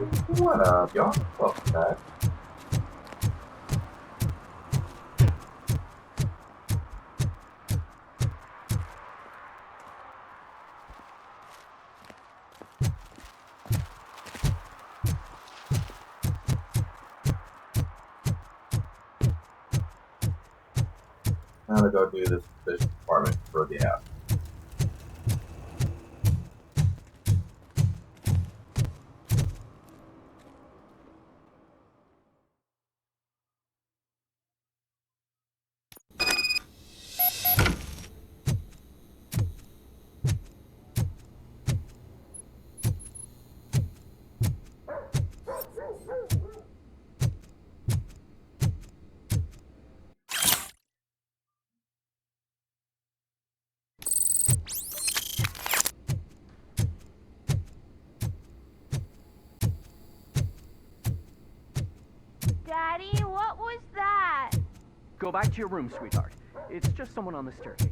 What up, y'all? Welcome back. I'm gonna go do this department for the app. Daddy, what was that? Go back to your room, sweetheart. It's just someone on the staircase.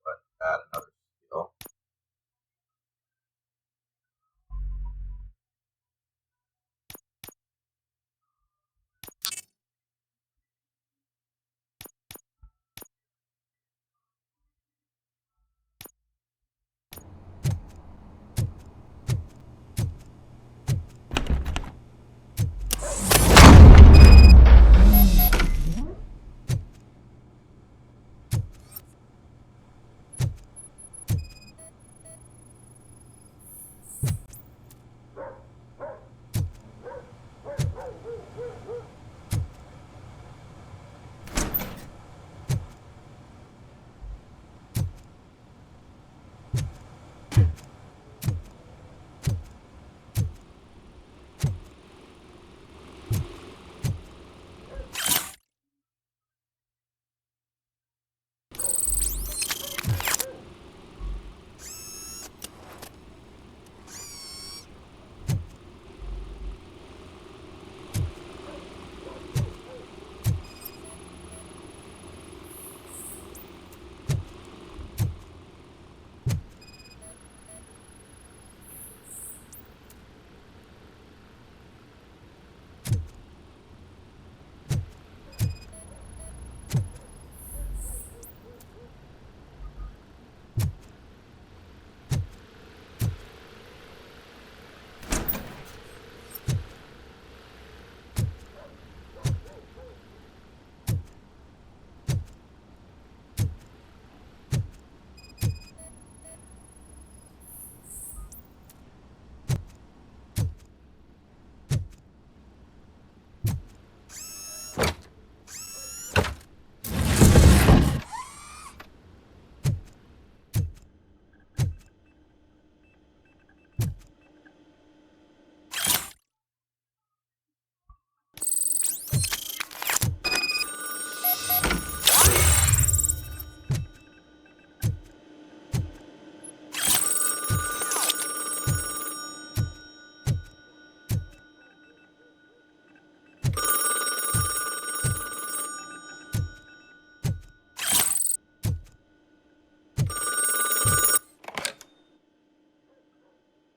But add another skill.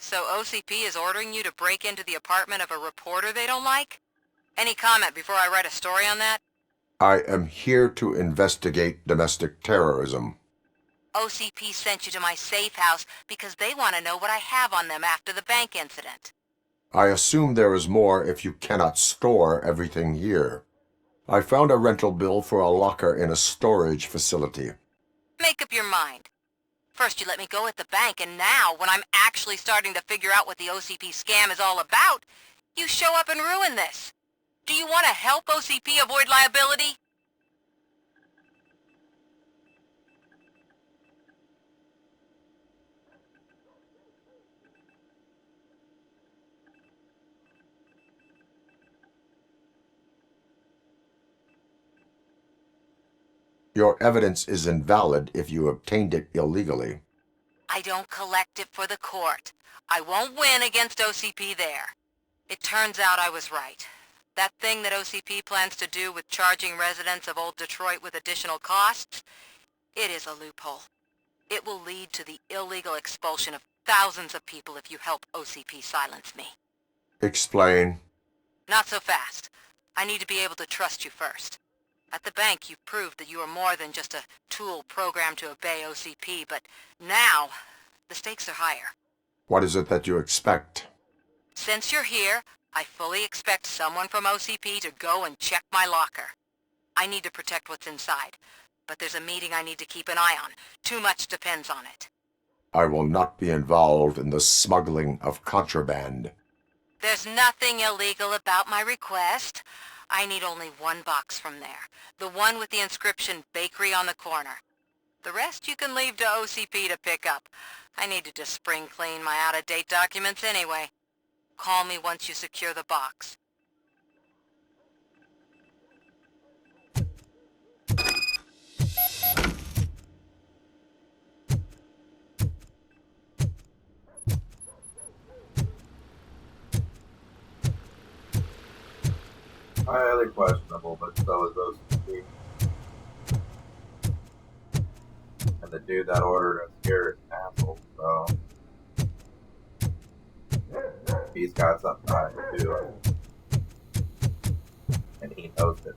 So OCP is ordering you to break into the apartment of a reporter they don't like? Any comment before I write a story on that? I am here to investigate domestic terrorism. OCP sent you to my safe house because they want to know what I have on them after the bank incident. I assume there is more if you cannot store everything here. I found a rental bill for a locker in a storage facility. Make up your mind. First you let me go at the bank, and now, when I'm actually starting to figure out what the OCP scam is all about, you show up and ruin this. Do you want to help OCP avoid liability? Your evidence is invalid if you obtained it illegally. I don't collect it for the court. I won't win against OCP there. It turns out I was right. That thing that OCP plans to do with charging residents of Old Detroit with additional costs, it is a loophole. It will lead to the illegal expulsion of thousands of people if you help OCP silence me. Explain. Not so fast. I need to be able to trust you first. At the bank, you've proved that you are more than just a tool programmed to obey OCP, but now, the stakes are higher. What is it that you expect? Since you're here, I fully expect someone from OCP to go and check my locker. I need to protect what's inside, but there's a meeting I need to keep an eye on. Too much depends on it. I will not be involved in the smuggling of contraband. There's nothing illegal about my request. I need only one box from there. The one with the inscription Bakery on the corner. The rest you can leave to OCP to pick up. I need to just spring clean my out-of-date documents anyway. Call me once you secure the box. Highly questionable, but so is OCP. And the dude that ordered us here is an asshole, so he's got something to do, and he knows it.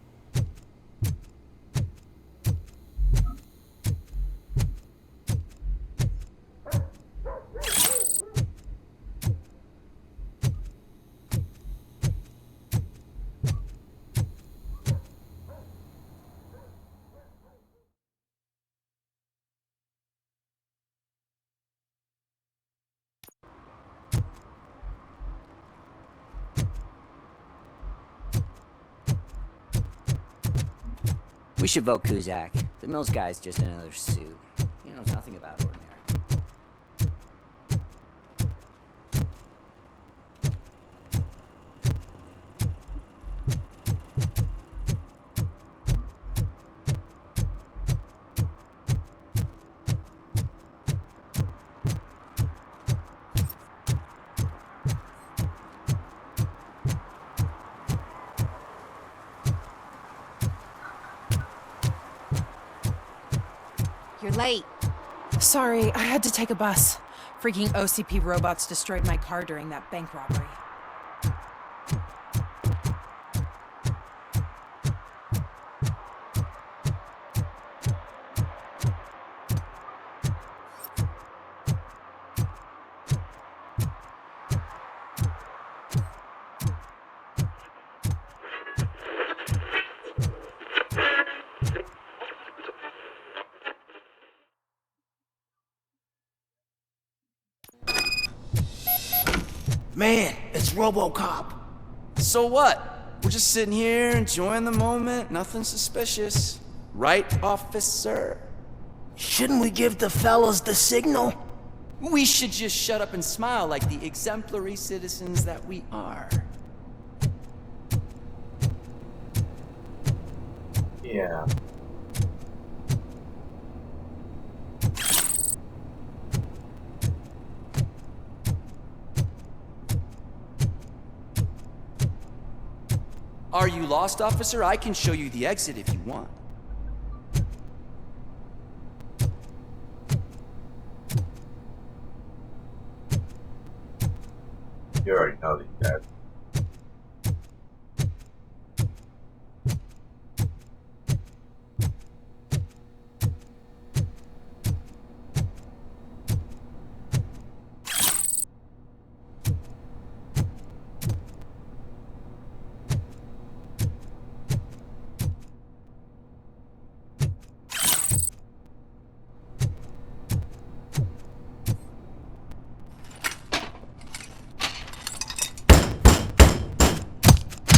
We should vote Kuzak. The Mills guy's just another suit. He knows nothing about ordinary. You're late. Sorry, I had to take a bus. Freaking OCP robots destroyed my car during that bank robbery. Man, it's RoboCop. So what? We're just sitting here enjoying the moment, nothing suspicious. Right, officer? Shouldn't we give the fellas the signal? We should just shut up and smile like the exemplary citizens that we are. Yeah. Are you lost, officer? I can show you the exit if you want. You already know these guys.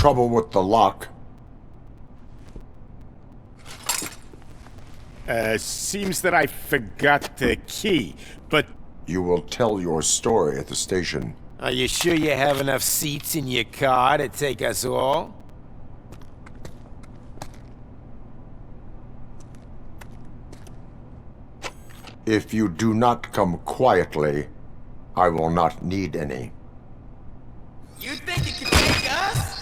Trouble with the lock. Seems that I forgot the key, but... You will tell your story at the station. Are you sure you have enough seats in your car to take us all? If you do not come quietly, I will not need any. You think you can take us?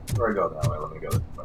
Before I go that way, let me go this way.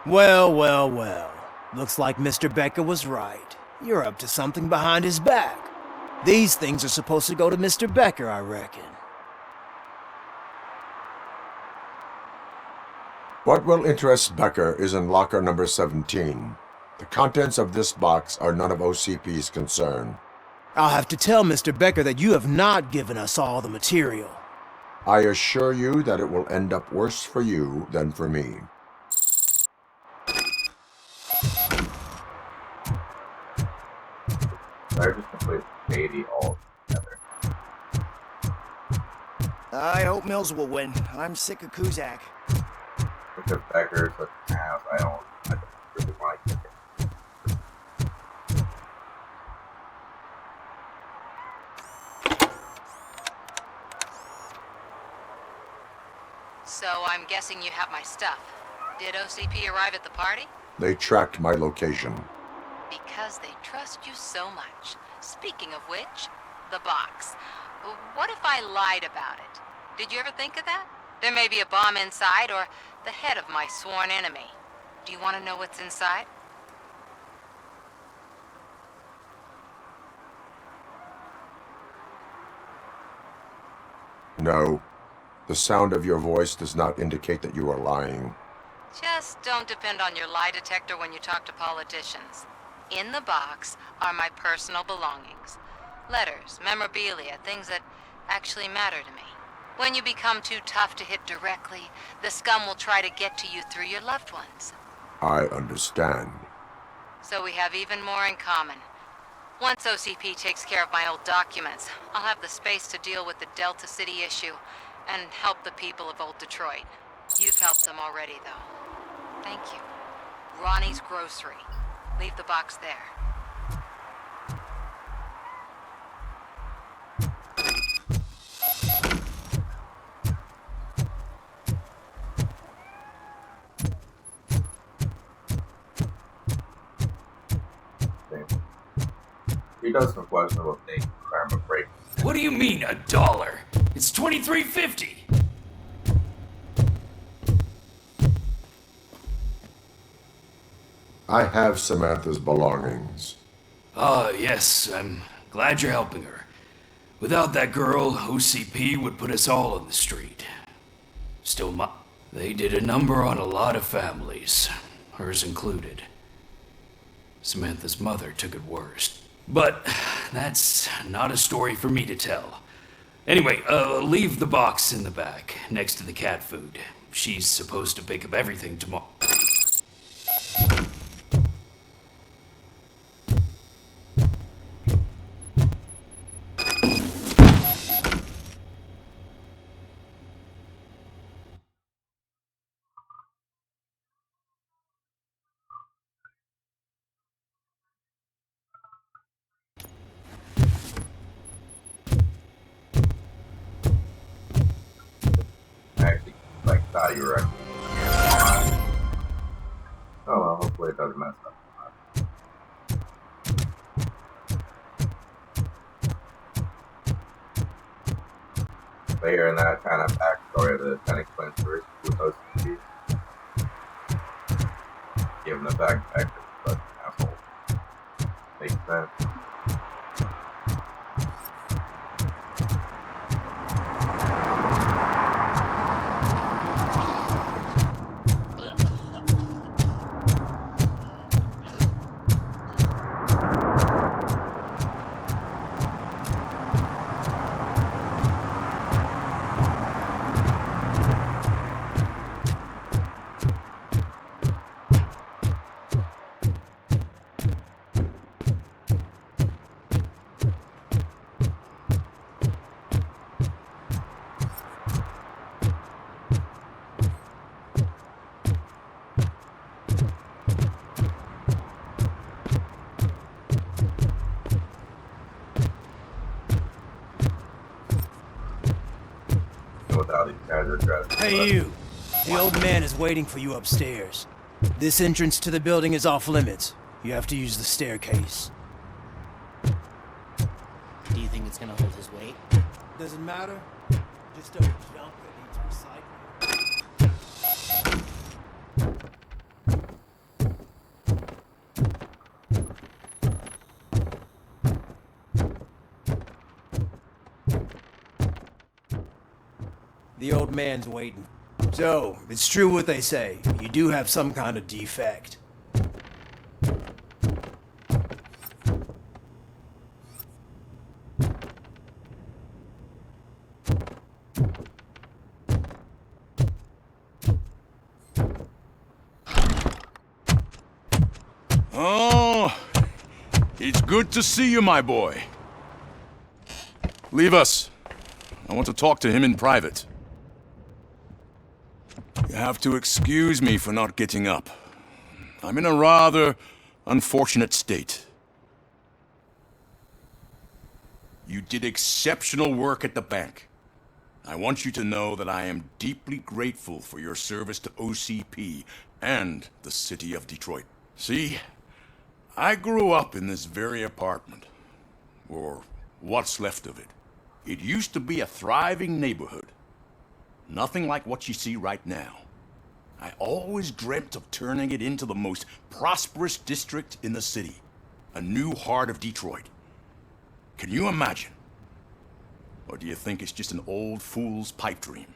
Well, well, well. Looks like Mr. Becker was right. You're up to something behind his back. These things are supposed to go to Mr. Becker, I reckon. What will interest Becker is in locker number 17. The contents of this box are none of OCP's concern. I'll have to tell Mr. Becker that you have not given us all the material. I assure you that it will end up worse for you than for me. I just complete 80 all together. I hope Mills will win. I'm sick of Kuzak. Because Becker's such an ass, I don't really want to kick it. So I'm guessing you have my stuff. Did OCP arrive at the party? They tracked my location. Because they trust you so much. Speaking of which, the box. What if I lied about it? Did you ever think of that? There may be a bomb inside, or the head of my sworn enemy. Do you want to know what's inside? No. The sound of your voice does not indicate that you are lying. Just don't depend on your lie detector when you talk to politicians. In the box are my personal belongings. Letters, memorabilia, things that actually matter to me. When you become too tough to hit directly, the scum will try to get to you through your loved ones. I understand. So we have even more in common. Once OCP takes care of my old documents, I'll have the space to deal with the Delta City issue and help the people of old Detroit. You've helped them already, though. Thank you. Ronnie's Grocery. Leave the box there. He does some questionable things, crime of break. What do you mean, $1? It's $23.50. I have Samantha's belongings. Ah, yes, I'm glad you're helping her. Without that girl, OCP would put us all on the street. Still, they did a number on a lot of families, hers included. Samantha's mother took it worst. But that's not a story for me to tell. Anyway, leave the box in the back, next to the cat food. She's supposed to pick up everything tomorrow. Actually, like, thought you were actually. Oh well, hopefully it doesn't mess up. But hearing that kind of backstory of the Lieutenant Clint's versus with OCP, giving the backpack to such an asshole. Makes sense. Hey you! The old man is waiting for you upstairs. This entrance to the building is off limits. You have to use the staircase. Do you think it's gonna hold his weight? Doesn't matter. Just don't jump that needs recycling. The old man's waiting. So, it's true what they say. You do have some kind of defect. Oh, it's good to see you, my boy. Leave us. I want to talk to him in private. You have to excuse me for not getting up. I'm in a rather unfortunate state. You did exceptional work at the bank. I want you to know that I am deeply grateful for your service to OCP and the city of Detroit. See, I grew up in this very apartment, or what's left of it. It used to be a thriving neighborhood. Nothing like what you see right now. I always dreamt of turning it into the most prosperous district in the city. A new heart of Detroit. Can you imagine? Or do you think it's just an old fool's pipe dream?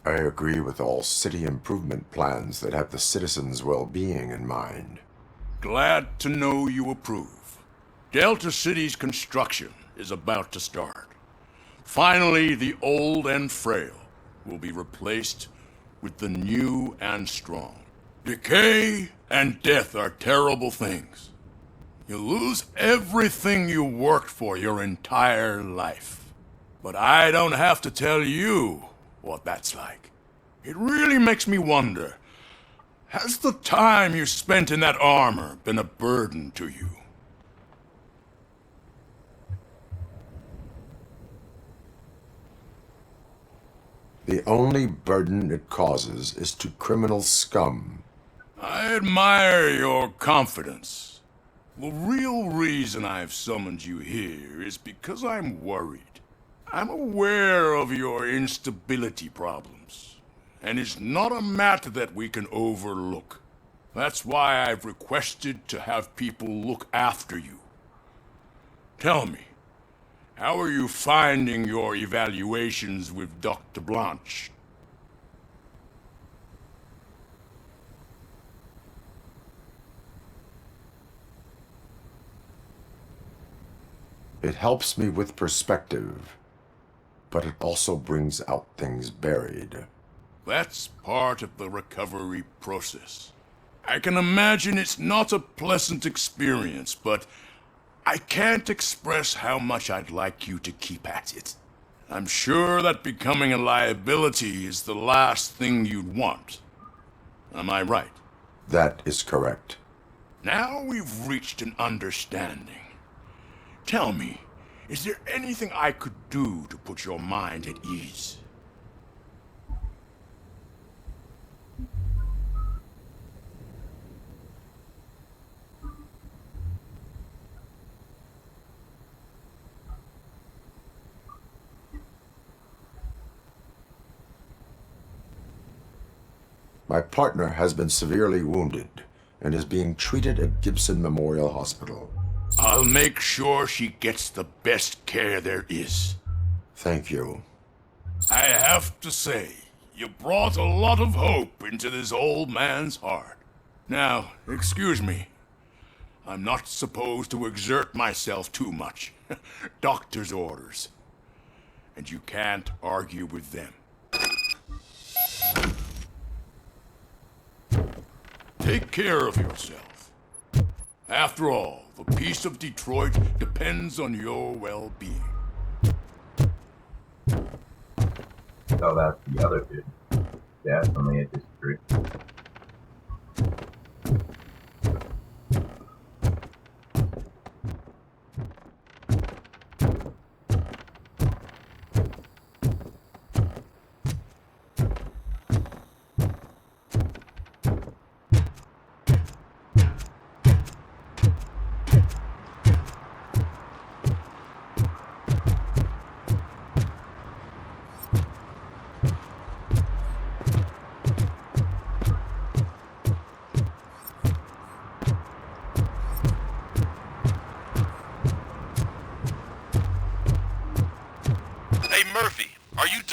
I agree with all city improvement plans that have the citizens' well-being in mind. Glad to know you approve. Delta City's construction is about to start. Finally, the old and frail will be replaced with the new and strong. Decay and death are terrible things. You lose everything you worked for your entire life. But I don't have to tell you what that's like. It really makes me wonder, has the time you spent in that armor been a burden to you? The only burden it causes is to criminal scum. I admire your confidence. The real reason I've summoned you here is because I'm worried. I'm aware of your instability problems, and it's not a matter that we can overlook. That's why I've requested to have people look after you. Tell me, how are you finding your evaluations with Dr. Blanche? It helps me with perspective, but it also brings out things buried. That's part of the recovery process. I can imagine it's not a pleasant experience, but I can't express how much I'd like you to keep at it. I'm sure that becoming a liability is the last thing you'd want. Am I right? That is correct. Now we've reached an understanding. Tell me, is there anything I could do to put your mind at ease? My partner has been severely wounded and is being treated at Gibson Memorial Hospital. I'll make sure she gets the best care there is. Thank you. I have to say, you brought a lot of hope into this old man's heart. Now, excuse me. I'm not supposed to exert myself too much. Doctor's orders. And you can't argue with them. Take care of yourself. After all, the peace of Detroit depends on your well-being. So that's the other dude. Definitely a district.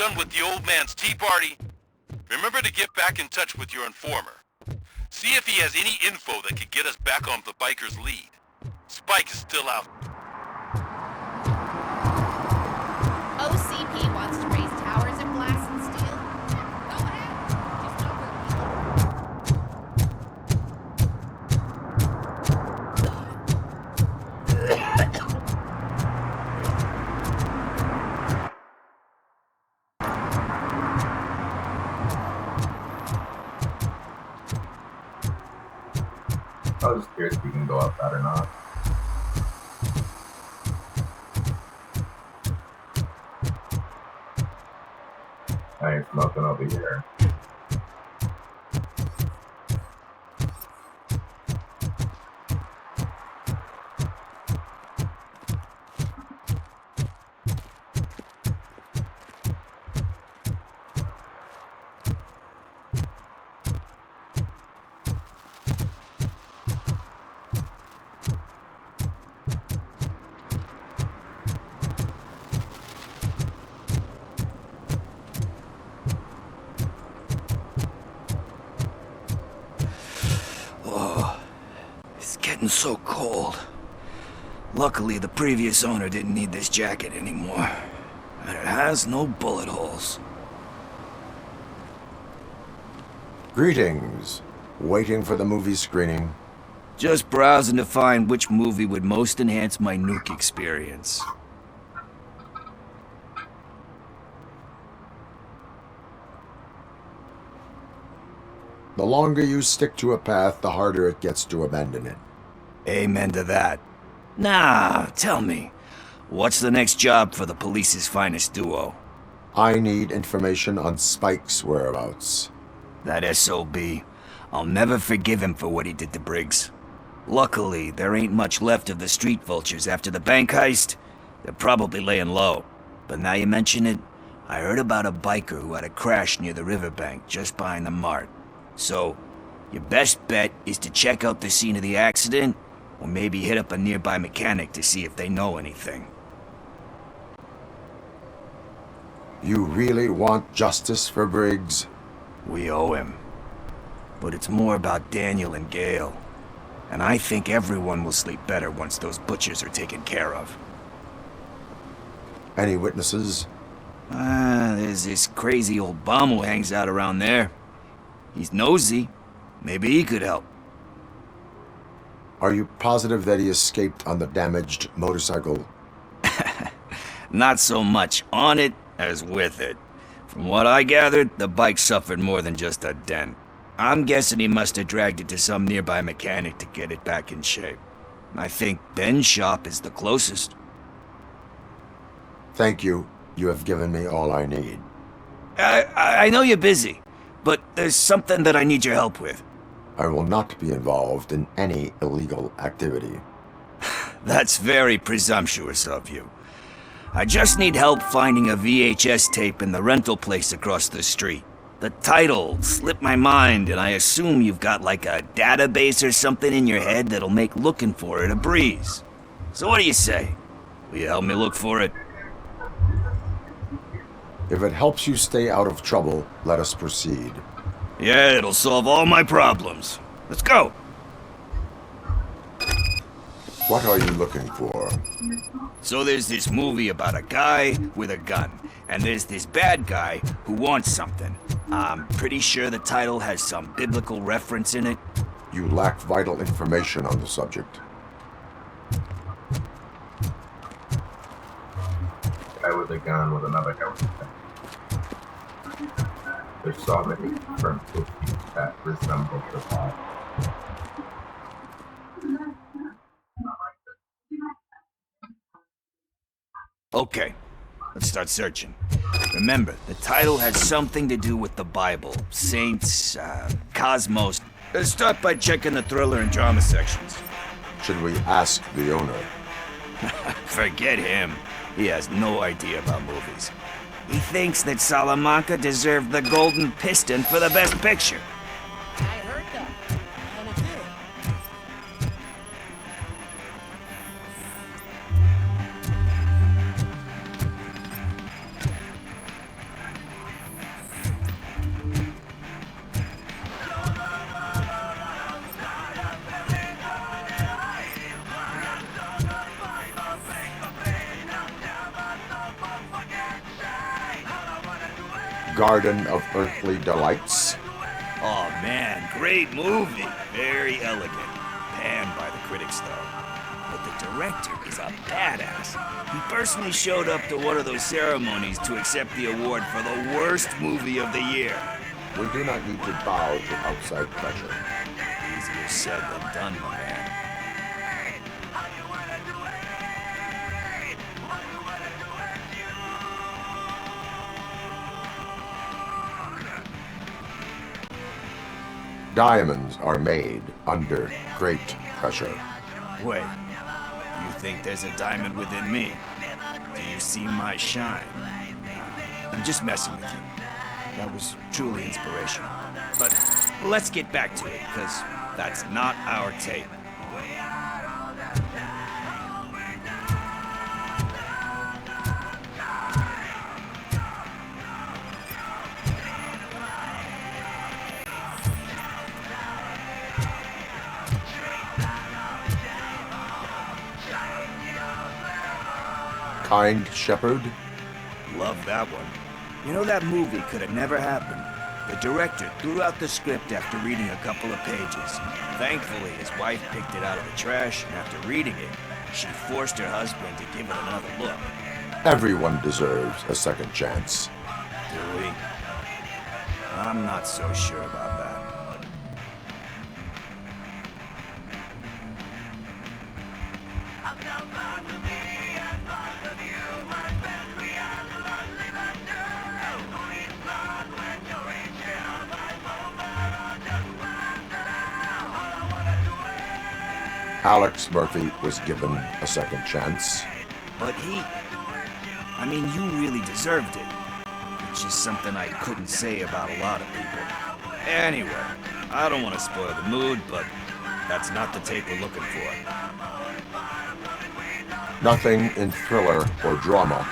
done with the old man's tea party, remember to get back in touch with your informer. See if he has any info that could get us back on the biker's lead. Spike is still out. OCP wants to raise towers of glass and steel. Go ahead. Just not I was just curious if you can go outside or not. I ain't smoking over here. It's so cold. Luckily, the previous owner didn't need this jacket anymore. And it has no bullet holes. Greetings. Waiting for the movie screening. Just browsing to find which movie would most enhance my nuke experience. The longer you stick to a path, the harder it gets to abandon it. Amen to that. Nah, tell me, what's the next job for the police's finest duo? I need information on Spike's whereabouts. That SOB. I'll never forgive him for what he did to Briggs. Luckily, there ain't much left of the street vultures after the bank heist. They're probably laying low. But now you mention it, I heard about a biker who had a crash near the riverbank just behind the mart. So, your best bet is to check out the scene of the accident, or maybe hit up a nearby mechanic to see if they know anything. You really want justice for Briggs? We owe him. But it's more about Daniel and Gale. And I think everyone will sleep better once those butchers are taken care of. Any witnesses? There's this crazy old bum who hangs out around there. He's nosy. Maybe he could help. Are you positive that he escaped on the damaged motorcycle? Not so much on it as with it. From what I gathered, the bike suffered more than just a dent. I'm guessing he must have dragged it to some nearby mechanic to get it back in shape. I think Ben's shop is the closest. Thank you. You have given me all I need. I know you're busy, but there's something that I need your help with. I will not be involved in any illegal activity. That's very presumptuous of you. I just need help finding a VHS tape in the rental place across the street. The title slipped my mind, and I assume you've got like a database or something in your head that'll make looking for it a breeze. So what do you say? Will you help me look for it? If it helps you stay out of trouble, let us proceed. Yeah, it'll solve all my problems. Let's go. What are you looking for? So there's this movie about a guy with a gun, and there's this bad guy who wants something. I'm pretty sure the title has some biblical reference in it. You lack vital information on the subject. Guy with a gun with another guy with a gun. There's so many different movies that resemble the plot. Okay, let's start searching. Remember, the title has something to do with the Bible, saints, cosmos. Let's start by checking the thriller and drama sections. Should we ask the owner? Forget him. He has no idea about movies. He thinks that Salamanca deserved the Golden Piston for the Best Picture. I heard that, and it did. Garden of Earthly Delights? Oh man, great movie. Very elegant. Panned by the critics though. But the director is a badass. He personally showed up to one of those ceremonies to accept the award for the worst movie of the year. We do not need to bow to outside pressure. Easier said than done, my man. Diamonds are made under great pressure. Wait, you think there's a diamond within me? Do you see my shine? I'm just messing with you. That was truly inspirational. But let's get back to it, because that's not our tape. Kind Shepherd? Love that one. You know, that movie could have never happened. The director threw out the script after reading a couple of pages. Thankfully, his wife picked it out of the trash, and after reading it, she forced her husband to give it another look. Everyone deserves a second chance. Do we? I'm not so sure about that. Alex Murphy was given a second chance. But I mean, you really deserved it. Which is something I couldn't say about a lot of people. Anyway, I don't want to spoil the mood, but that's not the tape we're looking for. Nothing in thriller or drama.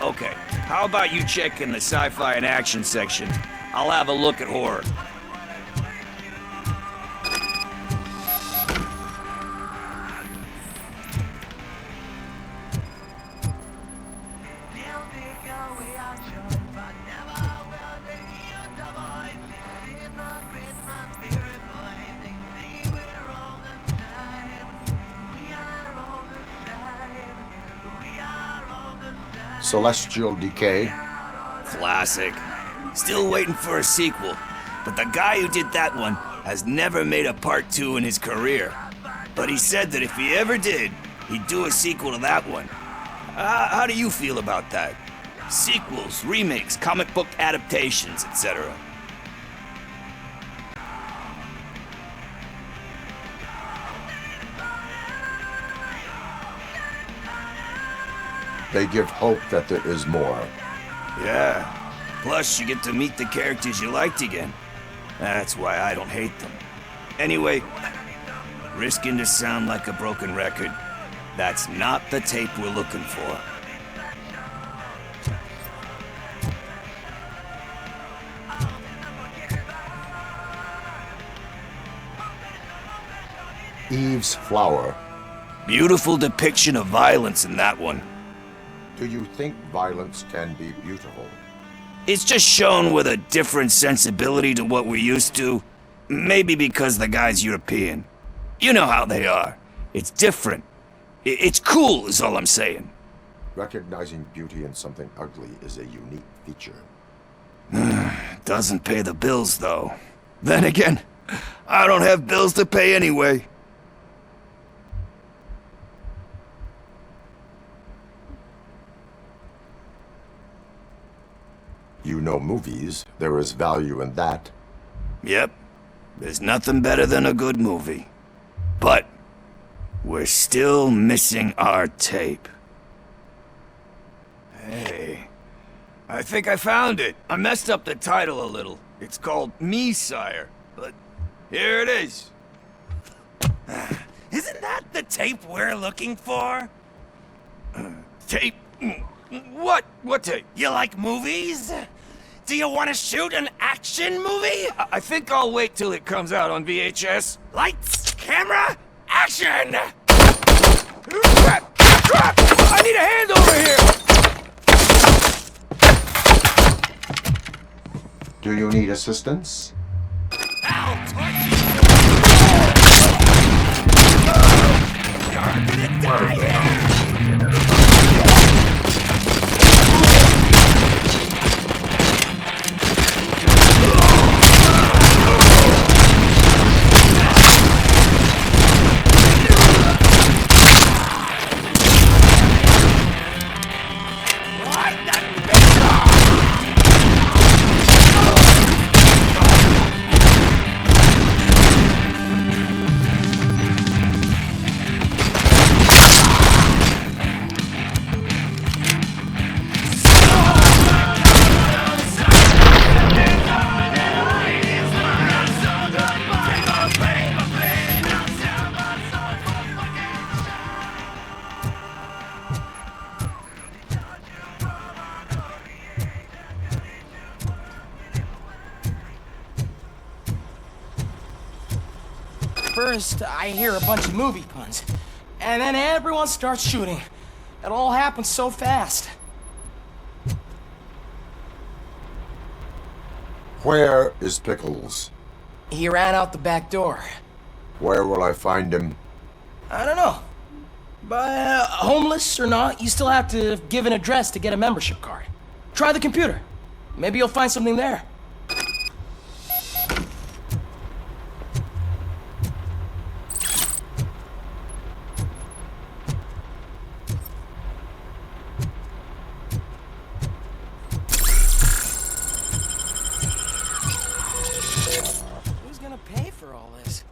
Okay, how about you check in the sci-fi and action section? I'll have a look at horror. Celestial Decay. Classic. Still waiting for a sequel, but the guy who did that one has never made a part 2 in his career. But he said that if he ever did, he'd do a sequel to that one. How do you feel about that? Sequels, remakes, comic book adaptations, etc. They give hope that there is more. Yeah. Plus, you get to meet the characters you liked again. That's why I don't hate them. Anyway, risking to sound like a broken record, that's not the tape we're looking for. Eve's Flower. Beautiful depiction of violence in that one. Do you think violence can be beautiful? It's just shown with a different sensibility to what we're used to. Maybe because the guy's European. You know how they are. It's different. It's cool, is all I'm saying. Recognizing beauty in something ugly is a unique feature. Doesn't pay the bills, though. Then again, I don't have bills to pay anyway. You know movies. There is value in that. Yep. There's nothing better than a good movie. But we're still missing our tape. Hey, I think I found it. I messed up the title a little. It's called Me, Sire. But here it is. Isn't that the tape we're looking for? Tape? What? What tape? You like movies? Do you want to shoot an action movie? I think I'll wait till it comes out on VHS. Lights, camera, action! Crap! Crap! I need a hand over here! Do you need assistance? First, I hear a bunch of movie puns, and then everyone starts shooting. It all happens so fast. Where is Pickles? He ran out the back door. Where will I find him? I don't know. But homeless or not, you still have to give an address to get a membership card. Try the computer. Maybe you'll find something there. Who's gonna pay for all this?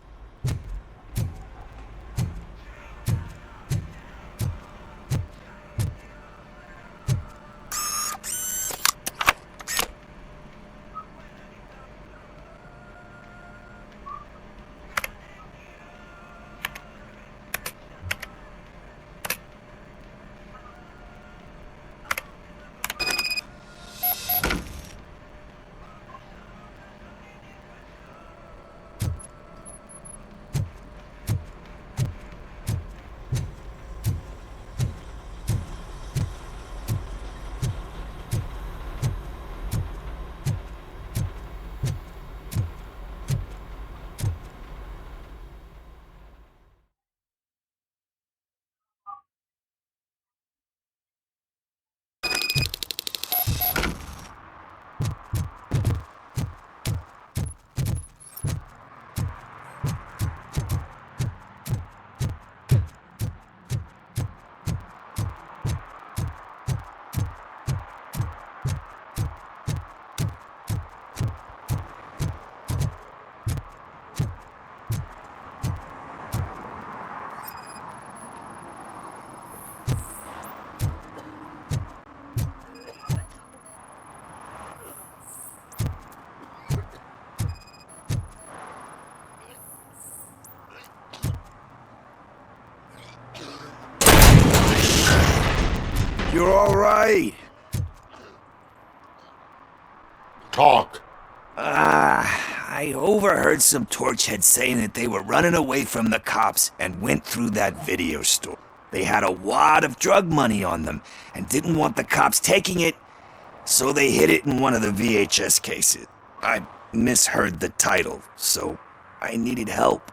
You're all right. Talk. I overheard some torchheads saying that they were running away from the cops and went through that video store. They had a wad of drug money on them and didn't want the cops taking it, so they hid it in one of the VHS cases. I misheard the title, so I needed help.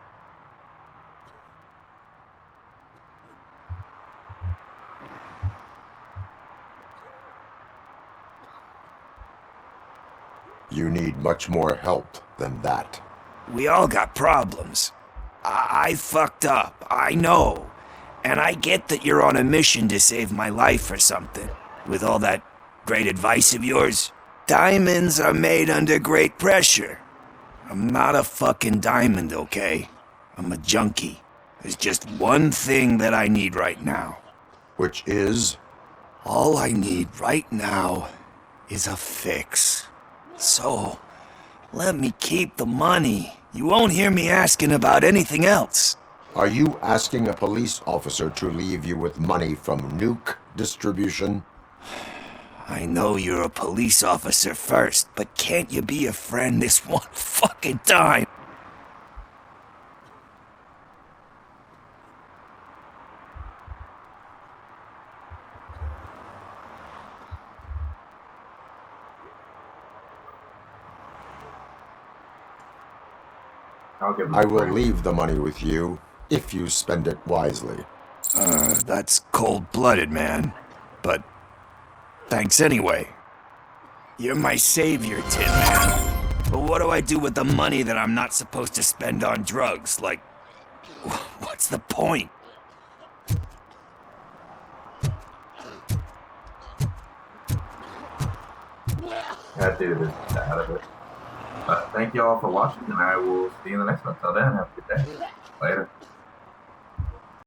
You need much more help than that. We all got problems. I fucked up, I know. And I get that you're on a mission to save my life or something. With all that great advice of yours. Diamonds are made under great pressure. I'm not a fucking diamond, okay? I'm a junkie. There's just one thing that I need right now. Which is? All I need right now is a fix. So, let me keep the money. You won't hear me asking about anything else. Are you asking a police officer to leave you with money from nuke distribution? I know you're a police officer first, but can't you be a friend this one fucking time? I'll give him I will leave the money with you if you spend it wisely. That's cold-blooded, man. But thanks anyway. You're my savior, Tin Man. But what do I do with the money that I'm not supposed to spend on drugs? Like, what's the point? That dude is out of it. But thank you all for watching, and I will see you in the next one. Till then, have a good day. Later.